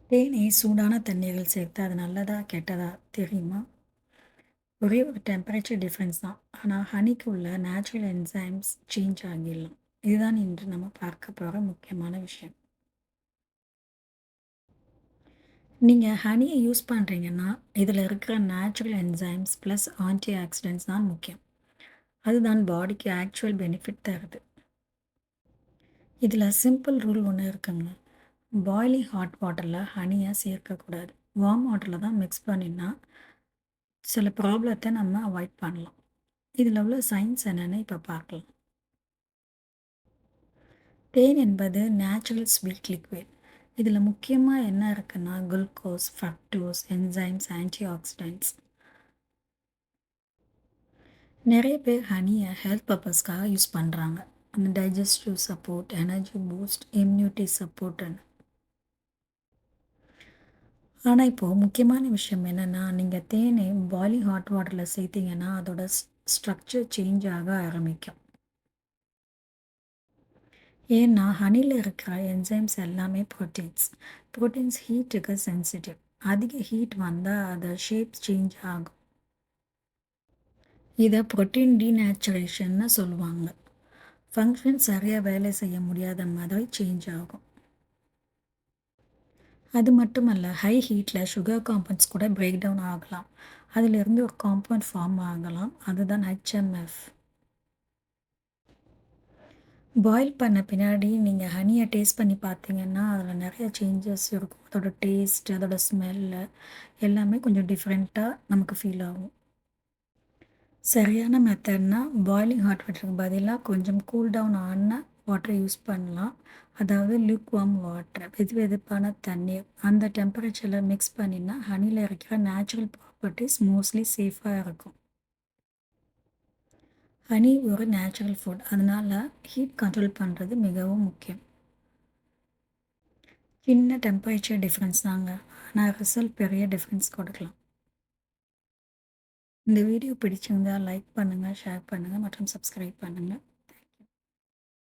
தேனீ சூடான தண்ணீரில் சேர்த்து அது நல்லதா கெட்டதா தெரியுமா? ஒரே ஒரு டெம்பரேச்சர் டிஃப்ரென்ஸ் தான். ஆனா ஹனிக்கு உள்ள நேச்சுரல் என்சைம்ஸ் சேஞ்ச் ஆகிடலாம். இதுதான் இன்று நம்ம பார்க்க போற முக்கியமான விஷயம். நீங்க ஹனிய யூஸ் பண்றீங்கன்னா, இதுல இருக்கிற natural enzymes plus anti oxidants தான் முக்கியம். அதுதான் பாடிக்கு ஆக்சுவல் பெனிஃபிட் தருது. இதுல சிம்பிள் ரூல் ஒண்ணு இருக்குங்க. பாய்லிங் ஹாட் வாட்டர்ல ஹனிய சேர்க்கக்கூடாது. வார்ம் வாட்டர்ல தான் மிக்ஸ் பண்ணினா சில ப்ராப்ளத்த நம்ம அவாய்ட் பண்ணலாம். இதில உள்ள சயின்ஸ் என்னன்னு இப்ப பார்க்கலாம். தேன் என்பது நேச்சுரல் ஸ்வீட் லிக்விட். இதில முக்கியமா என்ன இருக்குன்னா, glucose, fructose, enzymes, antioxidants. நெறைய பேர் ஹனிய ஹெல்த் பர்ப்பஸ்க்காக யூஸ் பண்றாங்க. அந்த digestive support, energy boost, immunity சப்போர்ட்ன்னு. ஆனா இப்போ முக்கியமான விஷயம் என்னன்னா, நீங்க தேனை பாய்லிங் ஹாட் வாட்டர்ல சேர்த்தீங்கன்னா, அதோட ஸ்ட்ரக்சர் சேஞ்ச் ஆக ஆரம்பிக்கும். ஏன்னா ஹனில இருக்கிற என்சைம்ஸ் எல்லாமே புரோட்டீன்ஸ். புரோட்டீன்ஸ் ஹீட்டுக்கு சென்சிட்டிவ். அதிக ஹீட் வந்தா அது ஷேப் சேஞ்ச் ஆகும். இத புரோட்டீன் டீநேச்சுரேஷன்னு சொல்லுவாங்க. ஃபங்க்ஷன் சரியா வேலை செய்ய முடியாத மாதிரி சேஞ்ச் ஆகும். அது மட்டுமல்ல, ஹை ஹீட்ல சுகர் காம்பவுண்ட்ஸ் கூட பிரேக் டவுன் ஆகலாம். அதிலிருந்து ஒரு காம்பவுண்ட் ஃபார்ம் ஆகலாம். அதுதான் HMF. பாயில் பண்ண பின்னாடி நீங்க ஹனிய டேஸ்ட் பண்ணி பார்த்தீங்கன்னா, அதில நெறைய சேஞ்சஸ் இருக்கும். அதோட டேஸ்ட், அதோட ஸ்மெல்லு எல்லாமே கொஞ்சம் டிஃப்ரெண்ட்டா நமக்கு ஃபீல் ஆகும். சரியான மெத்தட்னா, பாயிலிங் ஹாட் வாட்டருக்கு பதிலா கொஞ்சம் கூல் டவுன் ஆன வாட்டர யூஸ் பண்ணலாம். அதாவது லியூக் வார்ம் வாட்டர், வெதுவெதுப்பான தண்ணீர். அந்த டெம்பரேச்சர்ல மிக்ஸ் பண்ணினா, ஹனில இருக்கிற நேச்சுரல் ப்ராப்பர்ட்டீஸ் மோஸ்ட்லி சேஃபா இருக்கும். ஹனி ஒரு நேச்சுரல் ஃபுட். அதனால ஹீட் கண்ட்ரோல் பண்றது மிகவும் முக்கியம். சின்ன டெம்பரேச்சர் டிஃபரன்ஸ் தாங்க. ஆனா ரிசல்ட் பெரிய டிஃபரன்ஸ் கொடுக்கலாம். இந்த வீடியோ பிடிச்சிருந்தா லைக் பண்ணுங்க, ஷேர் பண்ணுங்க மற்றும் சப்ஸ்கிரைப் பண்ணுங்க.